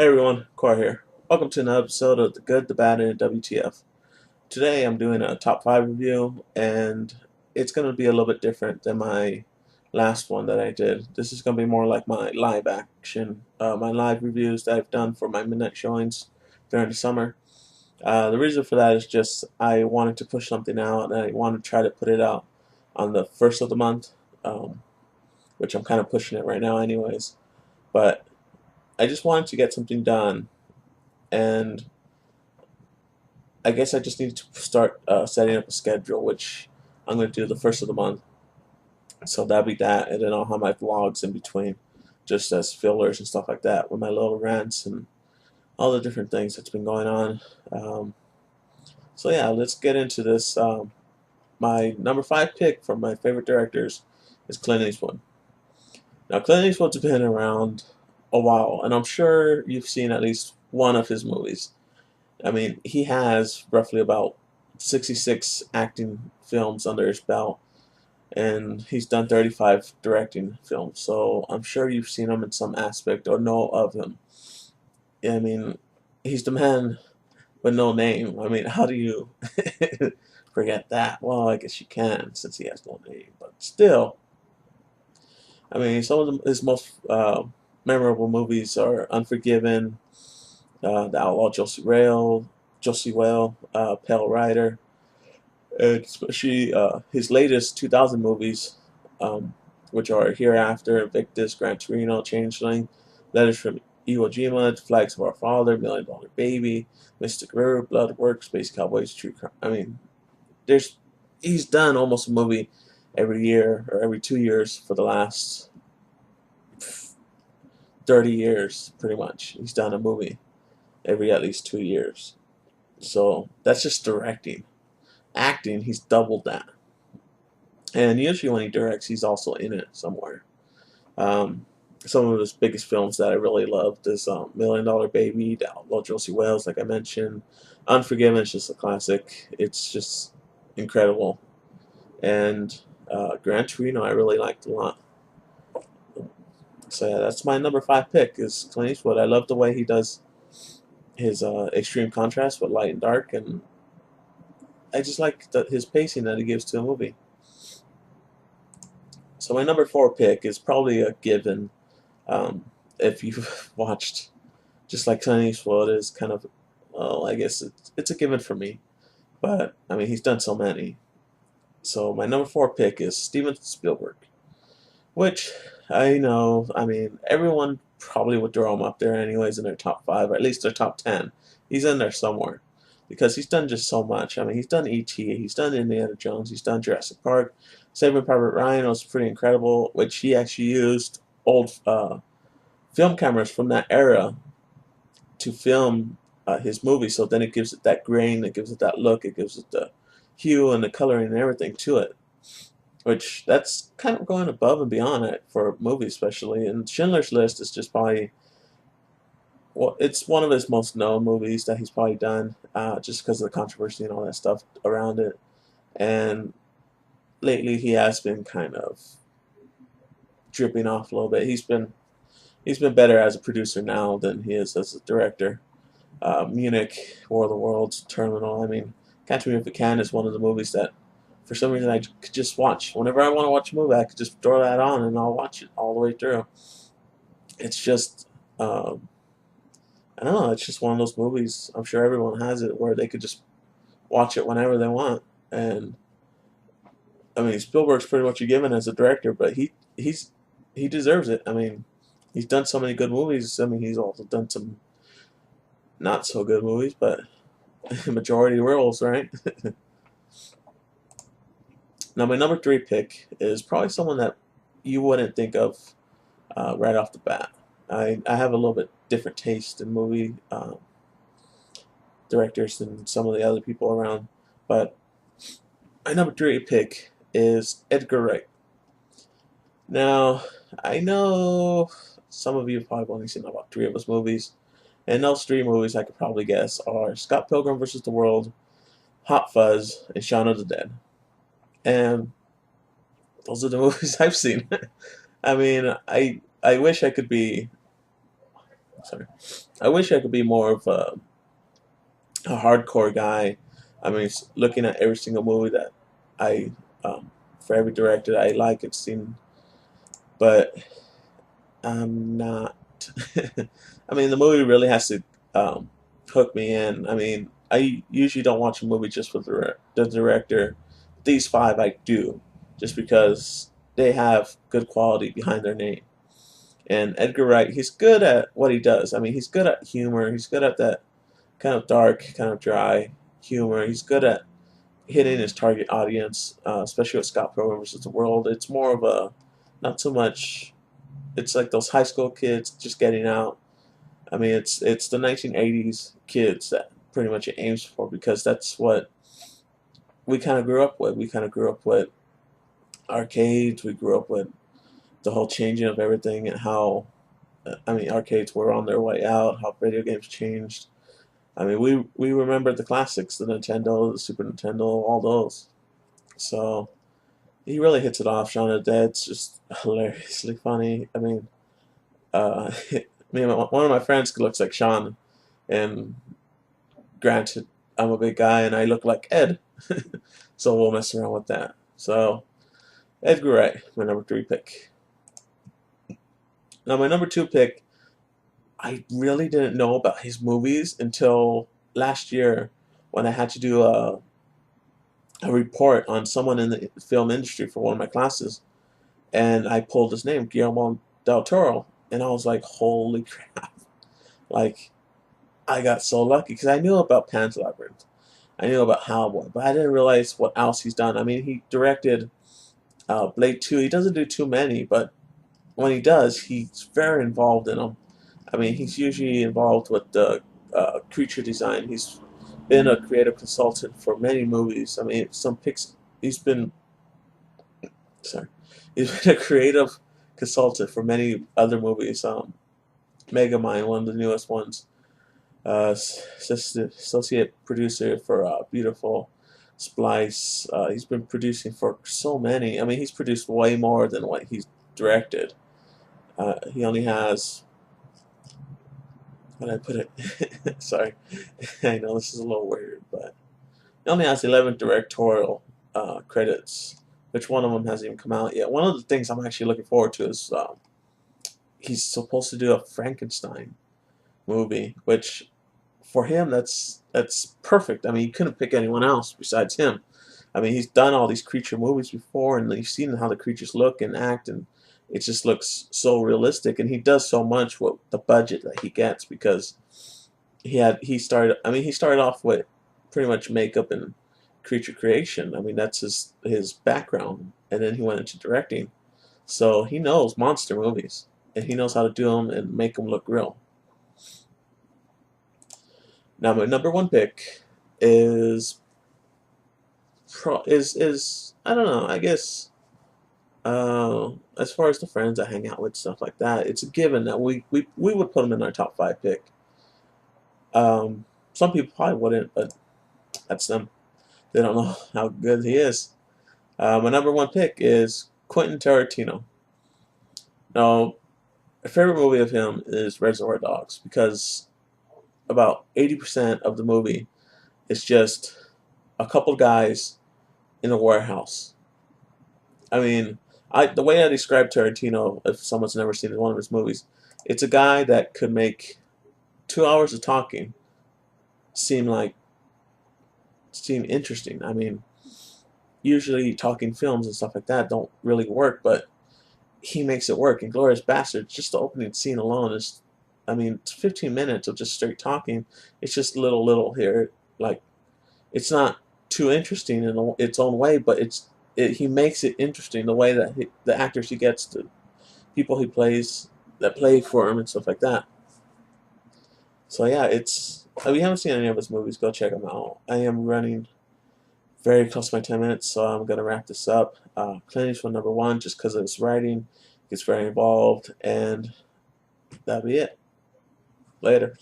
Hey everyone, Car here. Welcome to another episode of The Good, the Bad, and the WTF. Today I'm doing a top 5 review, and it's going to be a little bit different than my last one that I did. This is going to be more like my live action, my live reviews that I've done for my midnight showings during the summer. The reason for that is just I wanted to push something out, and I wanted to try to put it out on the first of the month, um, which I'm kind of pushing it right now anyways. But I just wanted to get something done, and I guess I just need to start setting up a schedule, which I'm going to do the first of the month. So that'll be that, and then I'll have my vlogs in between, just as fillers and stuff like that, with my little rants and all the different things that's been going on. Um, so yeah, let's get into this. My number 5 pick from my favorite directors is Clint Eastwood. Now, Clint Eastwood's been around a while, and I'm sure you've seen at least one of his movies. I mean, he has roughly about 66 acting films under his belt, and he's done 35 directing films. So I'm sure you've seen him in some aspect or know of him. I mean, he's the man with no name. I mean, how do you forget that? Well, I guess you can since he has no name, but still, I mean, some of his most memorable movies are Unforgiven, The Outlaw Josie Whale, Pale Rider, and especially his latest 2000 movies, which are Hereafter, Invictus, Gran Torino, Changeling, Letters from Iwo Jima, Flags of Our Father, Million Dollar Baby, Mystic River, Blood Work, Space Cowboys, True Crime. I mean, there's he's done almost a movie every year or every 2 years for the last 30 years, pretty much. He's done a movie every at least 2 years. So that's just directing. Acting, he's doubled that. And usually when he directs, he's also in it somewhere. Um, some of his biggest films that I really loved is Million Dollar Baby, The Outlaw Josie Wales, like I mentioned. Unforgiven is just a classic. It's just incredible. And Gran Torino, I really liked a lot. So yeah, that's my number 5 pick is Clint Eastwood. I love the way he does his extreme contrast with light and dark, and I just like his pacing that he gives to a movie. So my number 4 pick is probably a given. If you've watched, just like Clint Eastwood is kind of, well, I guess it's a given for me. But I mean, he's done so many. So my number 4 pick is Steven Spielberg, which I know. I mean, everyone probably would throw him up there anyways in their top 5, or at least their top 10. He's in there somewhere because he's done just so much. I mean, he's done E.T., he's done Indiana Jones, he's done Jurassic Park. Saving Private Ryan was pretty incredible, which he actually used old film cameras from that era to film his movie. So then it gives it that grain, it gives it that look, it gives it the hue and the coloring and everything to it. Which that's kind of going above and beyond it for a movie, especially. And Schindler's List is just probably, well, it's one of his most known movies that he's probably done, just because of the controversy and all that stuff around it. And lately, he has been kind of dripping off a little bit. He's been better as a producer now than he is as a director. Munich, War of the Worlds, Terminal. I mean, Catch Me If You Can is one of the movies that, for some reason, I could just watch. Whenever I want to watch a movie, I could just throw that on and I'll watch it all the way through. It's just, I don't know, it's just one of those movies. I'm sure everyone has it where they could just watch it whenever they want. And I mean, Spielberg's pretty much a given as a director, but he deserves it. I mean, he's done so many good movies. I mean, he's also done some not so good movies, but majority roles, right? Now, my number 3 pick is probably someone that you wouldn't think of right off the bat. I have a little bit different taste in movie directors than some of the other people around, but my number 3 pick is Edgar Wright. Now, I know some of you have probably only seen about 3 of his movies, and those 3 movies I could probably guess are Scott Pilgrim vs. the World, Hot Fuzz, and Shaun of the Dead. And those are the movies I've seen. I mean, I wish I could be sorry. I wish I could be more of a hardcore guy. I mean, looking at every single movie that I, for every director that I like and seen, but I'm not. I mean, the movie really has to hook me in. I mean, I usually don't watch a movie just for the director. These five I do, just because they have good quality behind their name. And Edgar Wright, he's good at what he does. I mean, he's good at humor. He's good at that kind of dark, kind of dry humor. He's good at hitting his target audience, especially with Scott Pilgrim vs. the World. It's more of a, not so much, it's like those high school kids just getting out. I mean, it's the 1980s kids that pretty much it aims for, because that's what we kind of grew up with. We kind of grew up with arcades. We grew up with the whole changing of everything, and how, I mean, arcades were on their way out, how video games changed. I mean, we remember the classics, the Nintendo, the Super Nintendo, all those. So he really hits it off. Shaun of the Dead's just hilariously funny. I mean, me and one of my friends looks like Sean, and granted, I'm a big guy and I look like Ed, so we'll mess around with that. So Edgar Wright, my number 3 pick. Now my number 2 pick, I really didn't know about his movies until last year when I had to do a report on someone in the film industry for one of my classes, and I pulled his name, Guillermo del Toro, and I was like, holy crap! Like, I got so lucky because I knew about Pan's Labyrinth, I knew about Hellboy, but I didn't realize what else he's done. I mean, he directed Blade 2. He doesn't do too many, but when he does, he's very involved in them. I mean, he's usually involved with the creature design. He's been a creative consultant for many movies. I mean, some picks. He's been sorry, he's been a creative consultant for many other movies. Megamind, one of the newest ones. Associate producer for Beautiful, Splice. He's been producing for so many. I mean, he's produced way more than what he's directed. He only has, how did I put it? Sorry, I know this is a little weird, but he only has 11 directorial credits, which one of them hasn't even come out yet. One of the things I'm actually looking forward to is he's supposed to do a Frankenstein movie, which for him that's perfect. I mean, you couldn't pick anyone else besides him. I mean, he's done all these creature movies before, and you've seen how the creatures look and act, and it just looks so realistic. And he does so much with the budget that he gets, because he started. I mean, he started off with pretty much makeup and creature creation. I mean, that's his background, and then he went into directing. So he knows monster movies, and he knows how to do them and make them look real. Now my number 1 pick is I don't know, I guess as far as the friends I hang out with, stuff like that, it's a given that we would put him in our top 5 pick. Some people probably wouldn't, but that's them. They don't know how good he is. My number 1 pick is Quentin Tarantino. Now, my favorite movie of him is Reservoir Dogs, because about 80% of the movie is just a couple guys in a warehouse. I mean, the way I describe Tarantino, if someone's never seen one of his movies, it's a guy that could make 2 hours of talking seem interesting. I mean, usually talking films and stuff like that don't really work, but he makes it work. Inglourious Basterds, just the opening scene alone is, I mean, it's 15 minutes of just straight talking. It's just little here. Like, it's not too interesting in its own way, but he makes it interesting the way that the actors he gets, the people he plays that play for him and stuff like that. So yeah, if you haven't seen any of his movies, go check them out. I am running very close to my 10 minutes, so I'm going to wrap this up. Clint Eastwood number 1, just because of his writing. Gets very involved, and that'll be it. Later.